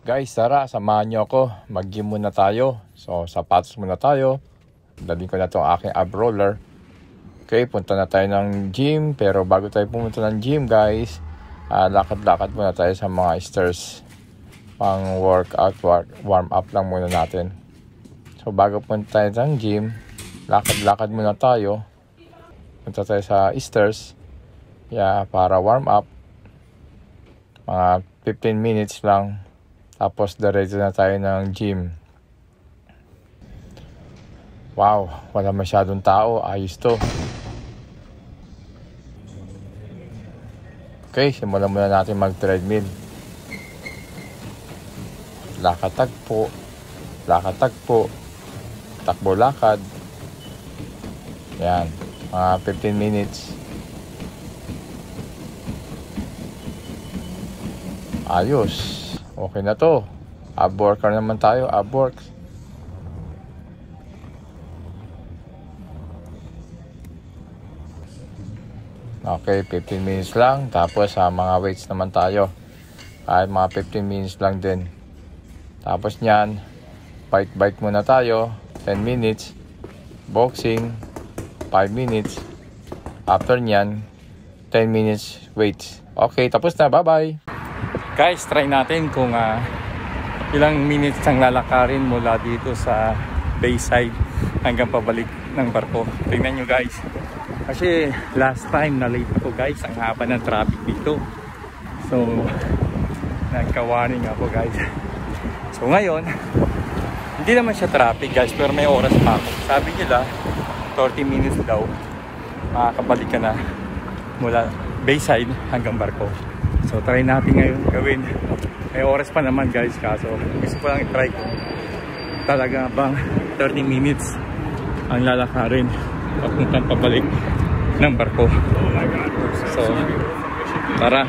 Guys, tara, samahan nyo ako. Mag-gym muna tayo. So, sapatos muna tayo. Dalhin ko na itong aking ab roller. Okay, punta na tayo ng gym. Pero bago tayo pumunta ng gym, guys, lakad-lakad muna tayo sa mga stairs. Pang workout, warm up lang muna natin. So, bago punta tayo ng gym, lakad-lakad muna tayo. Punta tayo sa stairs. Para warm up. Mga 15 minutes lang. Tapos diretso na tayo ng gym. Wow, wala masyadong tao. Ayos to. Okay, simulan muna natin mag-treadmill. Lakad-tagpo. Lakad-tagpo. Takbo-lakad. Yan, mga 15 minutes. Ayos. Okay na to. Ab worker naman tayo. Ab work. Okay, 15 minutes lang. Tapos mga weights naman tayo. Ay mga 15 minutes lang din. Tapos nyan, bike muna tayo. 10 minutes. Boxing. 5 minutes. After nyan, 10 minutes weights. Okay, tapos na. Bye-bye. Guys, try natin kung ilang minutes ang lalakarin mula dito sa Bayside hanggang pabalik ng barko. Tingnan nyo guys. Kasi last time na late ako guys. Ang haba ng traffic dito. So, nagka-warning ako guys. So ngayon, hindi naman siya traffic guys. Pero may oras pa ako. Sabi nila, 30 minutes daw. Makakabalik ka na mula Bayside hanggang barko. So try natin ngayon gawin. May oras pa naman guys. Kaso gusto ko lang i-try ko. Talaga bang 30 minutes ang lalakarin papuntang pabalik ng barko. So tara,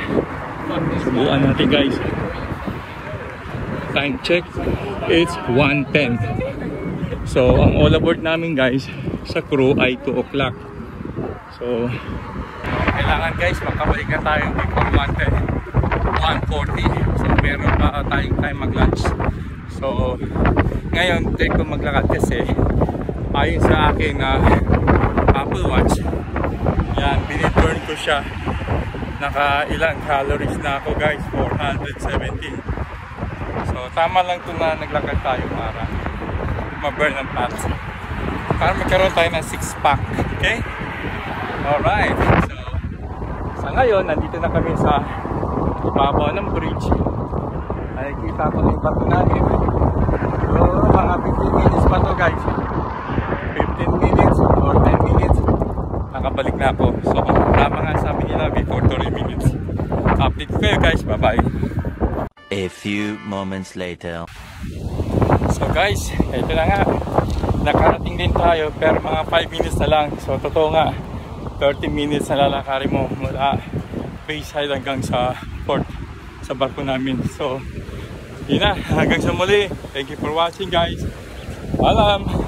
subukan natin guys. Time check, it's 1:10. So ang all aboard namin guys sa crew ay 2 o'clock. So kailangan guys makabalik na tayo before 1:40. So meron pa tayong time mag-lunch. So ngayon take ko maglakad kasi ayon sa aking Apple Watch, yan, biniburn ko siya. Naka ilang calories na ako guys, 417. So tama lang ito na naglakad tayo para ma-burn ang fats, para magkaroon tayo ng 6-pack. Okay? Alright. So ngayon, nandito na kami sa ibabaw ng bridge. Nakikita ko na yung barko namin. So, mga 15 minutes pa to guys. 15 minutes or 10 minutes. Nakabalik na ako. So, tama nga sabi nila before 30 minutes. Update ko kayo guys. Bye-bye. A few moments later. So guys, ito na nga. Nakarating din tayo pero mga 5 minutes na lang. So, totoo nga. 30 minutes na lalakarin mo mula Bayside hanggang sa port sa barko namin. So, yun na. Hanggang sa muli. Thank you for watching guys. Paalam!